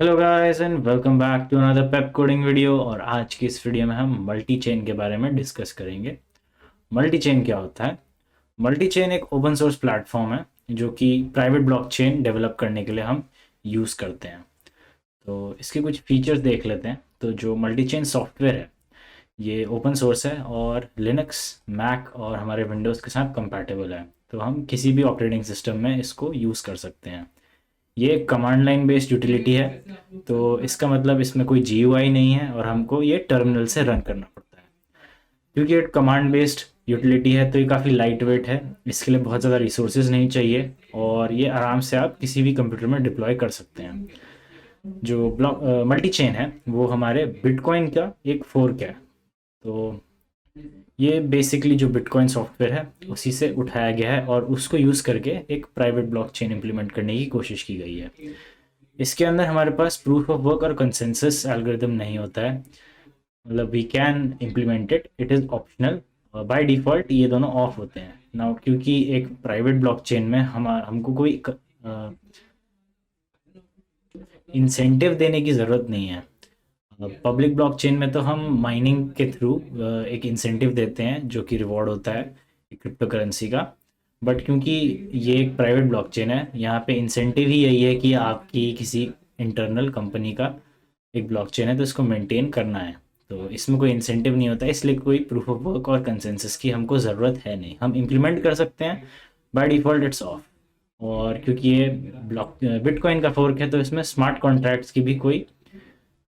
Hello guys and welcome back to another PepCoding video. और आज की इस वीडियो में हम मल्टी चेन के बारे में डिस्कस करेंगे। मल्टी चेन क्या होता है? मल्टी चेन एक ओपन सोर्स प्लेटफॉर्म है जो कि प्राइवेट ब्लॉकचेन डेवलप करने के लिए हम यूज़ करते हैं। तो इसके कुछ फीचर्स देख लेते हैं। तो जो मल्टी चेन सॉफ्टवेयर है ये ओपन सोर्स है और लिनक्स, मैक और हमारे विंडोज़ के साथ कंपैटिबल है। तो हम किसी भी ऑपरेटिंग सिस्टम में इसको यूज़ कर सकते हैं। ये कमांड लाइन बेस्ड यूटिलिटी है। तो इसका मतलब इसमें कोई जीयूआई नहीं है और हमको ये टर्मिनल से रन करना पड़ता है। क्योंकि ये कमांड बेस्ड यूटिलिटी है तो ये काफ़ी लाइट वेट है। इसके लिए बहुत ज़्यादा रिसोर्सेज नहीं चाहिए और ये आराम से आप किसी भी कंप्यूटर में डिप्लॉय कर सकते हैं। जो ब्लॉक मल्टी चेन है वो हमारे बिटकॉइन का एक फोर्क है। तो ये बेसिकली जो बिटकॉइन सॉफ्टवेयर है उसी से उठाया गया है और उसको यूज़ करके एक प्राइवेट ब्लॉकचेन इंप्लीमेंट करने की कोशिश की गई है। इसके अंदर हमारे पास प्रूफ ऑफ वर्क और कंसेंसस एल्गोरिदम नहीं होता है। मतलब we can implement it, it is optional. By default ये दोनों ऑफ होते हैं ना, क्योंकि एक प्राइवेट ब्लॉकचेन में हमको कोई इंसेंटिव देने की ज़रूरत नहीं है। पब्लिक ब्लॉकचेन में तो हम माइनिंग के थ्रू एक इंसेंटिव देते हैं जो कि रिवॉर्ड होता है क्रिप्टो करेंसी का। बट क्योंकि ये एक प्राइवेट ब्लॉकचेन है, यहाँ पे इंसेंटिव ही यही है कि आपकी किसी इंटरनल कंपनी का एक ब्लॉकचेन है तो इसको मेंटेन करना है। तो इसमें कोई इंसेंटिव नहीं होता, इसलिए कोई प्रूफ ऑफ वर्क और कंसेंसस की हमको ज़रूरत है नहीं। हम इम्प्लीमेंट कर सकते हैं, बाय डिफ़ॉल्ट इट्स ऑफ। और क्योंकि ये ब्लॉक बिटकॉइन का फोर्क है तो इसमें स्मार्ट कॉन्ट्रैक्ट्स की भी कोई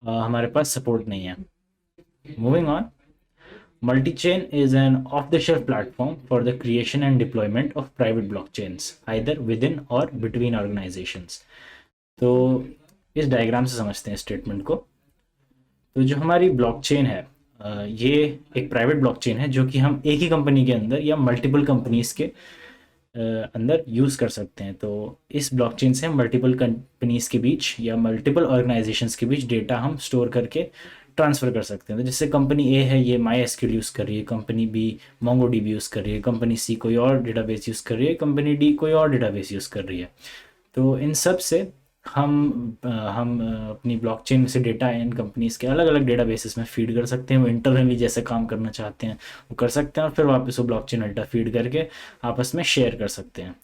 हमारे पास सपोर्ट नहीं है। Moving on, multi-chain is an off-the-shelf platform for the creation and deployment of private blockchains, either within or between organizations. तो इस डायग्राम से समझते हैं स्टेटमेंट को। तो जो हमारी ब्लॉकचेन है ये एक प्राइवेट ब्लॉकचेन है जो कि हम एक ही कंपनी के अंदर या मल्टीपल कंपनीज के अंदर यूज़ कर सकते हैं। तो इस ब्लॉकचेन से हम मल्टीपल कंपनीज के बीच या मल्टीपल ऑर्गेनाइजेशंस के बीच डेटा हम स्टोर करके ट्रांसफ़र कर सकते हैं। तो जैसे कंपनी ए है, ये माई एसक्यूएल यूज़ कर रही है, company B MongoDB use कर रही है, कंपनी सी कोई और डेटाबेस यूज़ कर रही है, कंपनी डी कोई और डेटाबेस यूज़ कर रही है। तो इन सब से हम अपनी ब्लॉकचेन से डेटा इन कंपनीज के अलग अलग डेटाबेसेस में फीड कर सकते हैं। वो इंटरनली जैसे काम करना चाहते हैं वो कर सकते हैं और फिर वापस वो ब्लॉकचेन डेटा फीड करके आपस में शेयर कर सकते हैं।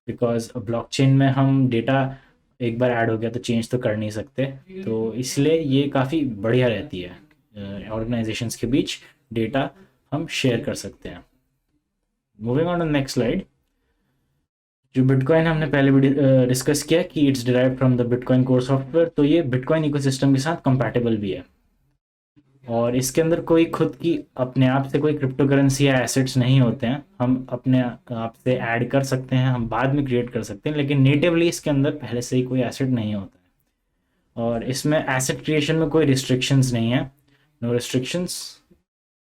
बिकॉज ब्लॉकचेन में हम डेटा एक बार ऐड हो गया तो चेंज तो कर नहीं सकते। तो इसलिए ये काफ़ी बढ़िया रहती है, ऑर्गेनाइजेशंस के बीच डेटा हम शेयर कर सकते हैं। Moving on to next slide. जो बिटकॉइन हमने पहले भी डिस्कस किया कि it's derive from the Bitcoin core software, तो ये बिटकॉइन इकोसिस्टम के साथ कंपैटिबल भी है और इसके अंदर कोई खुद की अपने आप से कोई क्रिप्टो करेंसी या एसेट्स नहीं होते हैं। हम अपने आप से ऐड कर सकते हैं, हम बाद में क्रिएट कर सकते हैं, लेकिन नेटिवली इसके अंदर पहले से ही कोई एसेट नहीं होता है। और इसमें एसेट क्रिएशन में कोई रिस्ट्रिक्शंस नहीं है, नो रिस्ट्रिक्शंस।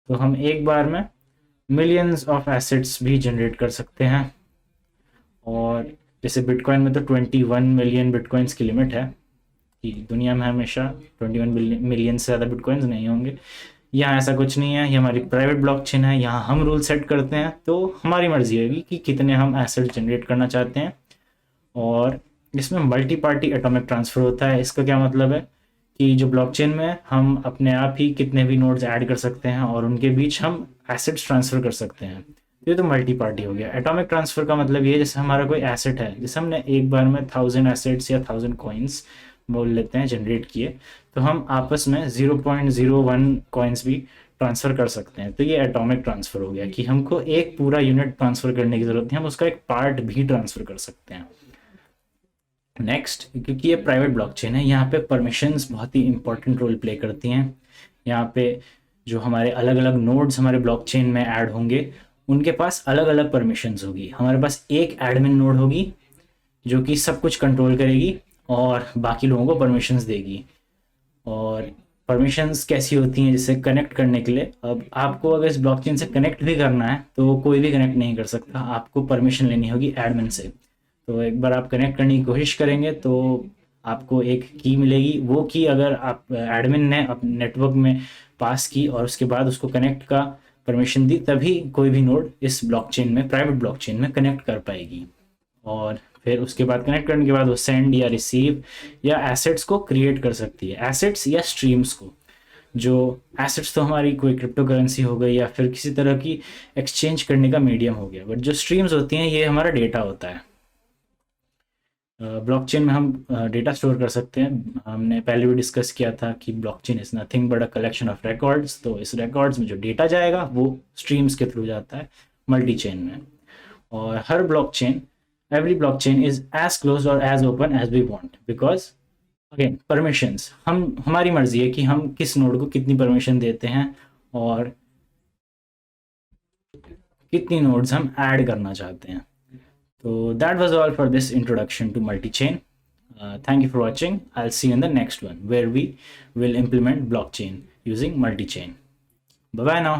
तो हम एक बार में मिलियंस ऑफ एसेट्स भी जनरेट कर सकते हैं। और जैसे बिटकॉइन में तो 21 मिलियन बिटकॉइंस की लिमिट है कि दुनिया में हमेशा 21 मिलियन से ज़्यादा बिटकॉइंस नहीं होंगे। यहाँ ऐसा कुछ नहीं है, ये हमारी प्राइवेट ब्लॉकचेन है, यहाँ हम रूल सेट करते हैं। तो हमारी मर्जी होगी कि कितने हम एसेट जनरेट करना चाहते हैं। और इसमें मल्टी पार्टी एटॉमिक ट्रांसफ़र होता है। इसका क्या मतलब है कि जो ब्लॉकचेन में हम अपने आप ही कितने भी नोड्स ऐड कर सकते हैं और उनके बीच हम एसेट्स ट्रांसफ़र कर सकते हैं। ये तो मल्टी पार्टी हो गया। एटॉमिक ट्रांसफ़र का मतलब ये है जैसे हमारा कोई एसेट है, जैसे हमने एक बार में 1000 एसेट्स या 1000 कॉइन्स बोल लेते हैं जनरेट किए, तो हम आपस में 0.01 कॉइन्स भी ट्रांसफ़र कर सकते हैं। तो ये एटॉमिक ट्रांसफ़र हो गया कि हमको एक पूरा यूनिट ट्रांसफ़र करने की ज़रूरत नहीं, हम उसका एक पार्ट भी ट्रांसफ़र कर सकते हैं। नेक्स्ट, क्योंकि ये प्राइवेट ब्लॉकचेन है, यहाँ पे परमिशंस बहुत ही इंपॉर्टेंट रोल प्ले करती हैं। यहाँ पे जो हमारे अलग अलग नोड्स हमारे ब्लॉकचेन में ऐड होंगे उनके पास अलग अलग परमिशंस होगी। हमारे पास एक एडमिन नोड होगी जो कि सब कुछ कंट्रोल करेगी और बाकी लोगों को परमिशंस देगी। और परमिशंस कैसी होती हैं, जैसे कनेक्ट करने के लिए, अब आपको अगर इस ब्लॉकचेन से कनेक्ट भी करना है तो कोई भी कनेक्ट नहीं कर सकता, आपको परमिशन लेनी होगी एडमिन से। तो एक बार आप कनेक्ट करने की कोशिश करेंगे तो आपको एक की मिलेगी। वो की अगर आप एडमिन ने अपने नेटवर्क में पास की और उसके बाद उसको कनेक्ट का परमिशन दी, तभी कोई भी नोड इस ब्लॉकचेन में, प्राइवेट ब्लॉकचेन में कनेक्ट कर पाएगी। और फिर उसके बाद कनेक्ट करने के बाद वो सेंड या रिसीव या एसेट्स को क्रिएट कर सकती है, एसेट्स या स्ट्रीम्स को। जो एसेट्स तो हमारी कोई क्रिप्टो करेंसी हो गई या फिर किसी तरह की एक्सचेंज करने का मीडियम हो गया, बट जो स्ट्रीम्स होती हैं ये हमारा डेटा होता है। ब्लॉकचेन में हम डेटा स्टोर कर सकते हैं। हमने पहले भी डिस्कस किया था कि blockchain is nothing but a collection of records. तो इस रिकॉर्ड्स में जो डेटा जाएगा वो स्ट्रीम्स के थ्रू जाता है मल्टी चेन में। और हर blockchain, every blockchain is as close और as open as we want, because again permissions, हमारी मर्जी है कि हम किस नोड को कितनी परमिशन देते हैं और कितनी नोड्स हम ऐड करना चाहते हैं। So that was all for this introduction to multi-chain. Thank you for watching. I'll see you in the next one where we will implement blockchain using multi-chain. Bye bye now.